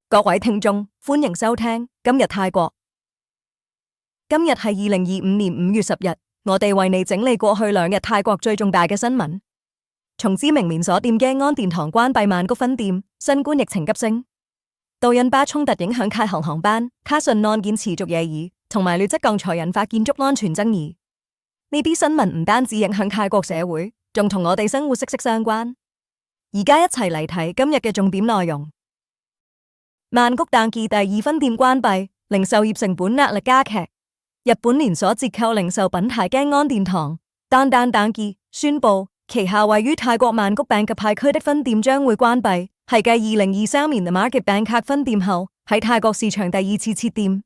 各位聽眾，歡迎收聽今日泰國。今日係2025年5月10日，我哋為你整理過去2日泰國最重大嘅新聞。從知名連鎖店嘅安殿堂關閉曼谷分店，新冠疫情急升；到印巴衝突影響泰航航班，卡順案件持續惹議，同埋劣質鋼材引發建築安全爭議。呢啲新聞唔單止影響泰國社會，仲同我哋生活息息相關。而家一齊嚟睇今日嘅重點內容。曼谷丹記第2分店關閉，零售業成本壓力加劇。日本連鎖折扣零售品牌嘅安殿堂丹記宣布，旗下位於泰國曼谷板吉派區的分店將會關閉，係繼2023年 The Market Bangkok 分店後，喺泰國市場第2次設店。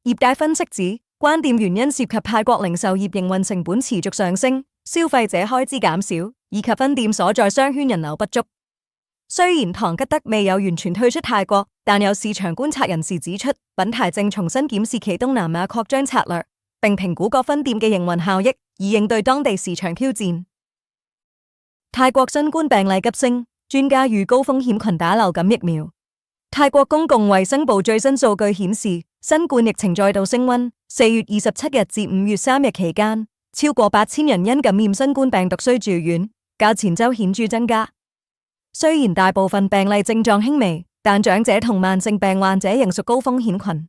業界分析指，關店原因涉及泰國零售業營運成本持續上升、消費者開支減少，以及分店所在商圈人流不足。雖然唐吉訶未有完全退出泰國，但有市場觀察人士指出，品牌正重新檢視其東南亞擴張策略，並評估各分店嘅營運效益，以應對當地市場挑戰。泰國新冠病例急升，專家預高風險群打流感疫苗。泰國公共衛生部最新數據顯示，新冠疫情再度升溫。4月27日至5月3日期間，超過8000人因感染新冠病毒需住院，較前週顯著增加。雖然大部分病例症狀輕微，但長者同慢性病患者仍屬高風險群。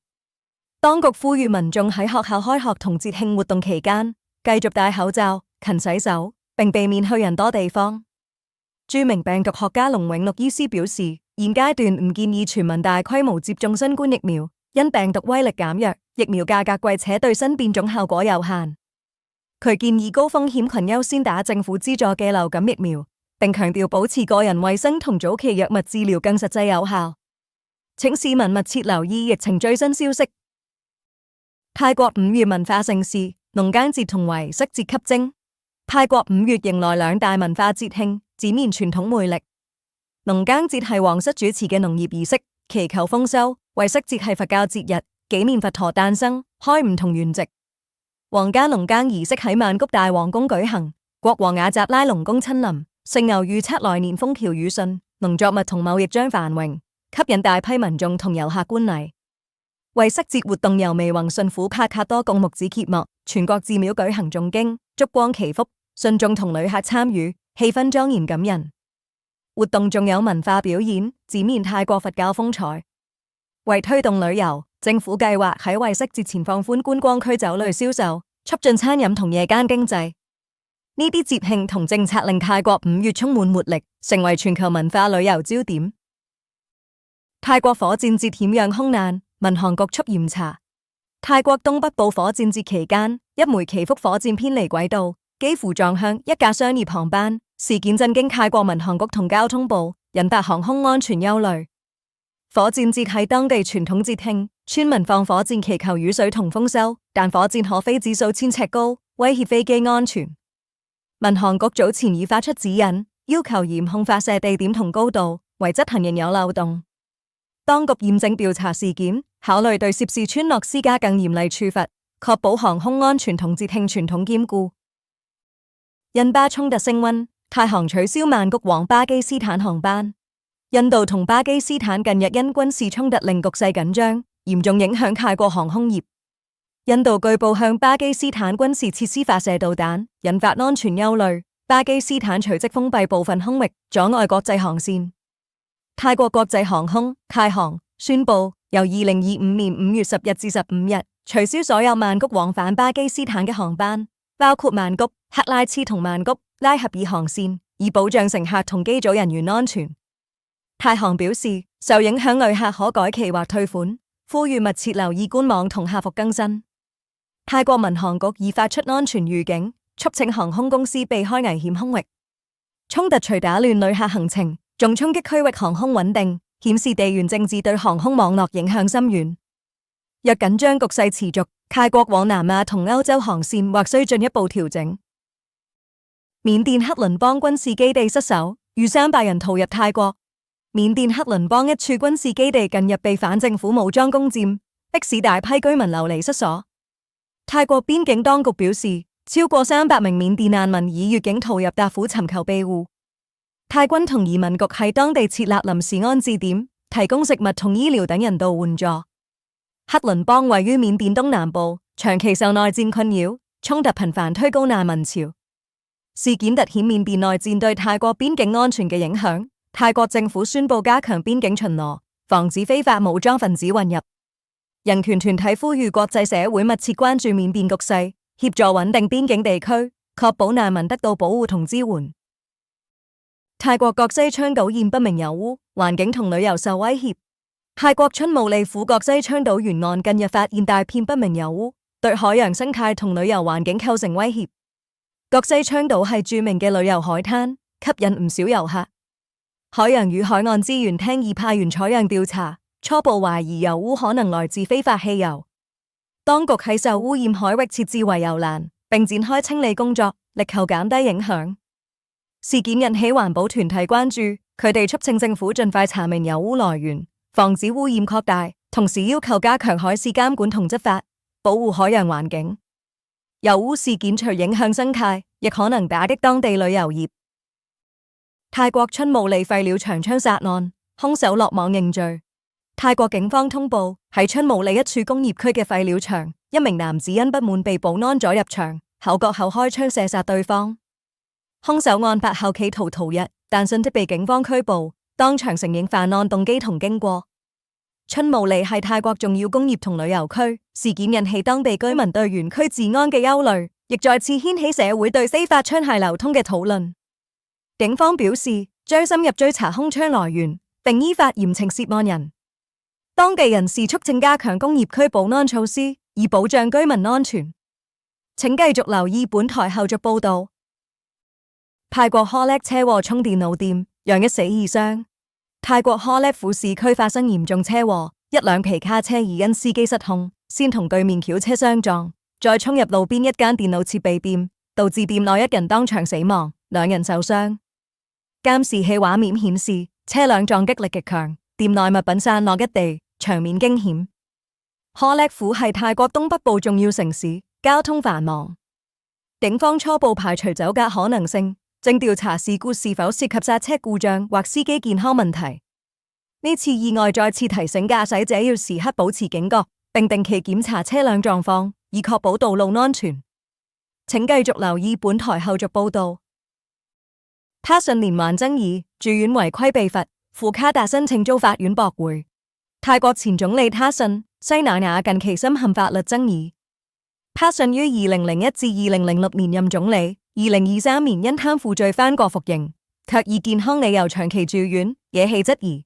當局呼籲民眾喺學校開學同節慶活動期間，繼續戴口罩、勤洗手，並避免去人多地方。著名病毒學家龍永祿醫師表示，現階段唔建議全民大規模接種新冠疫苗，因病毒威力減弱，疫苗價格貴且對新變種效果有限。佢建議高風險群優先打政府資助嘅流感疫苗，並強調保持個人衛生同早期藥物治療更實際有效。請市民密切留意疫情最新消息。泰國5月文化盛事農耕節同遺失節吸睛。泰國5月迎來2大文化節慶，展現傳統魅力。農耕節係皇室主持嘅農業儀式，祈求豐收；遺失節係佛教節日，紀念佛陀誕生、開悟同圓寂。皇家農耕儀式喺曼谷大皇宮舉行，國王雅扎拉隆功親臨。聖牛預測來年風調雨順，農作物同貿易將繁榮，吸引大批民眾同遊客觀禮。遺失節活動由微宏順府帕卡多貢木寺揭幕，全國寺廟舉行誦經、燭光祈福，信眾同旅客參與，氣氛莊嚴感人。活動仲有文化表演，展現泰國佛教風采。為推動旅遊，政府計劃喺遺失節前放寬觀光區酒類銷售，促進餐飲同夜間經濟。呢啲節慶同政策令泰國5月充滿活力，成為全球文化旅遊焦點。泰國火箭節險釀空難，民航局速嚴查。泰國東北部火箭節期間，一枚祈福火箭偏離軌道，幾乎撞向一架商業航班，事件震驚泰國民航局同交通部，引發航空安全憂慮。火箭節係當地傳統節慶，村民放火箭祈求雨水同豐收，但火箭可飛至數千尺高，威脅飛機安全。民航局早前已發出指引，要求嚴控發射地點同高度，違執行仍有漏洞。當局驗證調查事件，考慮對涉事村落施加更嚴厲處罰，確保航空安全同節慶傳統兼顧。印巴衝突升溫，泰航取消曼谷往巴基斯坦航班。印度同巴基斯坦近日因軍事衝突令局勢緊張，嚴重影響泰國航空業。印度據報向巴基斯坦軍事設施發射導彈，引發安全憂慮。巴基斯坦隨即封閉部分空域，阻礙國際航線。泰國國際航空泰航宣布，由2025年5月10日至15日取消所有曼谷往返巴基斯坦嘅航班，包括曼谷、克拉茨同曼谷拉合爾航線，以保障乘客同機組人員安全。泰航表示，受影響旅客可改期或退款，呼籲密切留意官網同客服更新。泰國民航局已發出安全預警，促請航空公司避開危險空域。衝突除打亂旅客行程，仲衝擊區域航空穩定，顯示地緣政治對航空網絡影響深遠。若緊張局勢持續，泰國往南亞同歐洲航線或需進一步調整。緬甸克倫邦軍事基地失守，逾300人逃入泰國。緬甸克倫邦一處軍事基地近日被反政府武裝攻佔，迫使大批居民流離失所。泰國邊境當局表示，超過300名緬甸難民以越境逃入達府尋求庇護。泰軍同移民局喺當地設立臨時安置點，提供食物同醫療等人道援助。克倫邦位於緬甸東南部，長期受內戰困擾，衝突頻繁推高難民潮。事件凸顯緬甸內戰對泰國邊境安全嘅影響。泰國政府宣布加強邊境巡邏，防止非法武裝分子混入。人權團體呼籲國際社會密切關注緬甸局勢，協助穩定邊境地區，確保難民得到保護同支援。泰國國西昌島現不明油污，環境同旅遊受威脅。泰國春武里府國西昌島沿岸近日發現大片不明油污，對海洋生態同旅遊環境構成威脅。國西昌島係著名嘅旅遊海灘，吸引唔少遊客。海洋與海岸資源廳已派員採樣調查，初步懷疑油污可能來自非法汽油。當局喺受污染海域設置圍油欄，並展開清理工作，力求減低影響。事件引起環保團體關注，佢哋促請政府盡快查明油污來源，防止污染擴大，同時要求加強海事監管同執法，保護海洋環境。油污事件除影響生態，亦可能打擊當地旅遊業。泰國春武里廢料場槍殺案，兇手落網認罪。泰國警方通報，喺春武里一處工業區嘅廢料場，一名男子因不滿被保安阻入場，口角後開槍射殺對方。兇手案發後企圖逃逸，但迅即被警方拘捕，當場承認犯案動機同經過。春武里係泰國重要工業同旅遊區，事件引起當地居民對園區治安嘅憂慮，亦再次掀起社會對非法槍械流通嘅討論。警方表示將深入追查空槍來源，並依法嚴懲涉案人。當地人士促請加強工業區保安措施，以保障居民安全。請繼續留意本台後續報道。泰國呵叻車禍衝電腦店，讓一死二傷。泰國呵叻府市區發生嚴重車禍，一輛皮卡車疑因司機失控，先同對面轎車相撞，再衝入路邊一間電腦設備店，導致店內一人當場死亡，2人受傷。監視器畫面顯示，車輛撞擊力極強，店內物品散落一地，場面驚險。呵叻府係泰國東北部重要城市，交通繁忙。警方初步排除酒駕可能性，正調查事故是否涉及剎車故障或司機健康問題。呢次意外再次提醒駕駛者要時刻保持警覺，並定期檢查車輛狀況，以確保道路安全。請繼續留意本台後續報道。他信連環爭議，住院違規被罰，傅卡達申請遭法院駁回。泰國前總理他信西那雅近期深陷法律爭議。他信於2001至2006年任總理，2023年因貪腐罪返國服刑，卻以健康理由長期住院，惹起質疑。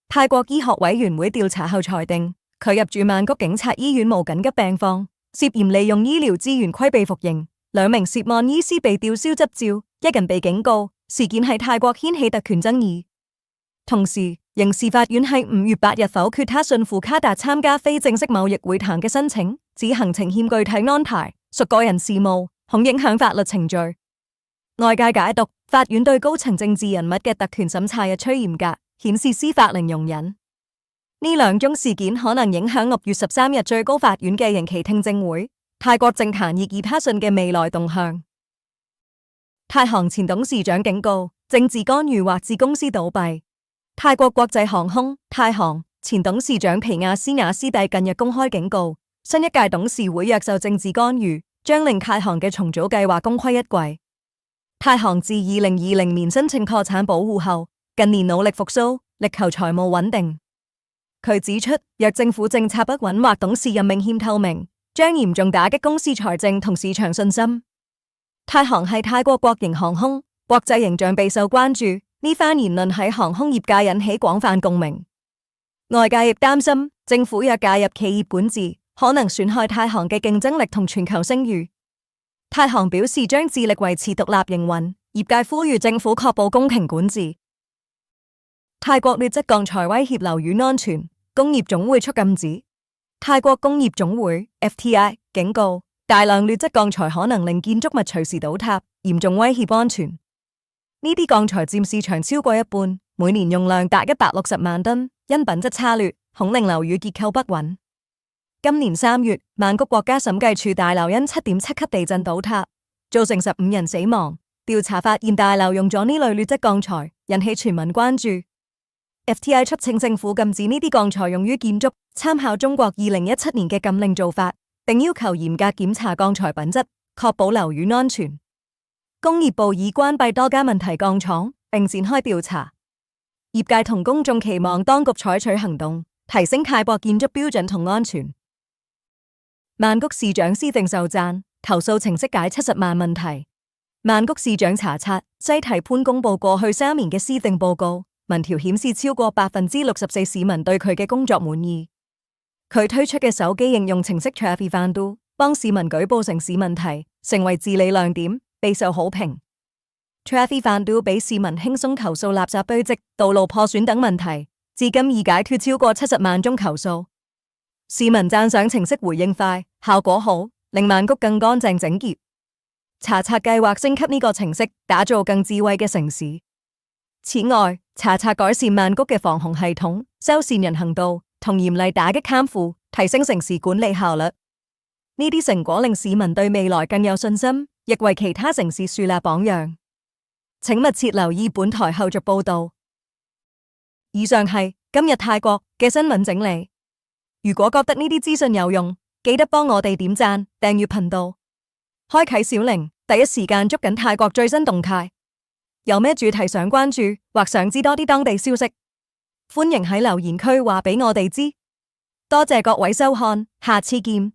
泰國醫學委員會調查後裁定，佢入住曼谷警察醫院無緊急病房，涉嫌利用醫療資源規避服刑。2名涉案醫師被吊銷執照，一人被警告。事件喺泰國掀起特權爭議。同時，刑事法院喺5月8日否決他信傅卡達參加非正式貿易會談嘅申請，指行程欠具體安排，屬個人事務，恐影響法律程序。外界解讀，法院對高層政治人物嘅特權審查日趨嚴格，顯示司法零容忍。呢兩宗事件可能影響6月13日最高法院嘅刑期聽證會。泰國政壇熱議他信嘅未來動向。泰航前董事長警告，政治干預或致公司倒閉。泰國國際航空泰航前董事長皮亞斯瓦斯蒂近日公開警告，新一屆董事會若受政治干預，將令泰航嘅重組計劃功虧一簣。泰航自2020年申請破產保護後，近年努力復甦，力求財務穩定。佢指出，若政府政策不穩或董事任命欠透明，將嚴重打擊公司財政同市場信心。泰航係泰國國營航空，國際形象備受關注。呢番言論喺航空業界引起廣泛共鳴。外界亦擔心，政府若介入企業管治，可能損害泰航嘅競爭力同全球聲譽。泰航表示將致力維持獨立營運，業界呼籲政府確保公平管治。泰國劣質鋼材威脅樓宇安全，工業總會促禁止。泰國工業總會 FTI 警告，大量劣質鋼材可能令建築物隨時倒塌，嚴重威脅安全。呢啲鋼材佔市場超過一半，每年用量達160萬噸，因品質差劣，恐令樓宇結構不穩。今年3月，曼谷國家審計處大樓因7.7級地震倒塌，造成15人死亡。調查發現大樓用咗呢類劣質鋼材，引起全民關注。FTI 促請政府禁止呢啲鋼材用於建築，參考中國2017年嘅禁令做法，並要求嚴格檢查鋼材品質，確保樓宇安全。工業部已關閉多家問題鋼廠，並展開調查。業界同公眾期望當局採取行動，提升泰國建築標準同安全。曼谷市長施政受讚，投訴程式解70萬問題。曼谷市長查察西提潘公布過去3年嘅施政報告，民調顯示超過64%市民對佢嘅工作滿意。佢推出嘅手機應用程式 Traffic Fandu 幫市民舉報城市問題，成為治理亮點，備受好評。Traffic Fandu 俾市民輕鬆投訴垃圾堆積、道路破損等問題，至今已解決超過70萬宗投訴。市民讚賞程式回應快、效果好，令曼谷更乾淨整潔。查察計劃升級呢個程式，打造更智慧嘅城市。此外，查察改善曼谷嘅防洪系統，修善人行道，同嚴厲打擊貪腐，提升城市管理效率。呢啲成果令市民對未來更有信心，亦為其他城市樹立榜樣。請密切留意本台後續報道。以上係今日泰國嘅新聞整理。如果覺得呢啲資訊有用，記得幫我哋點讚、訂閱頻道、開啟小鈴，第一時間捉緊泰國最新動態。有咩主題想關注或想知多啲當地消息，歡迎喺留言區話俾我哋知。多謝各位收看，下次見。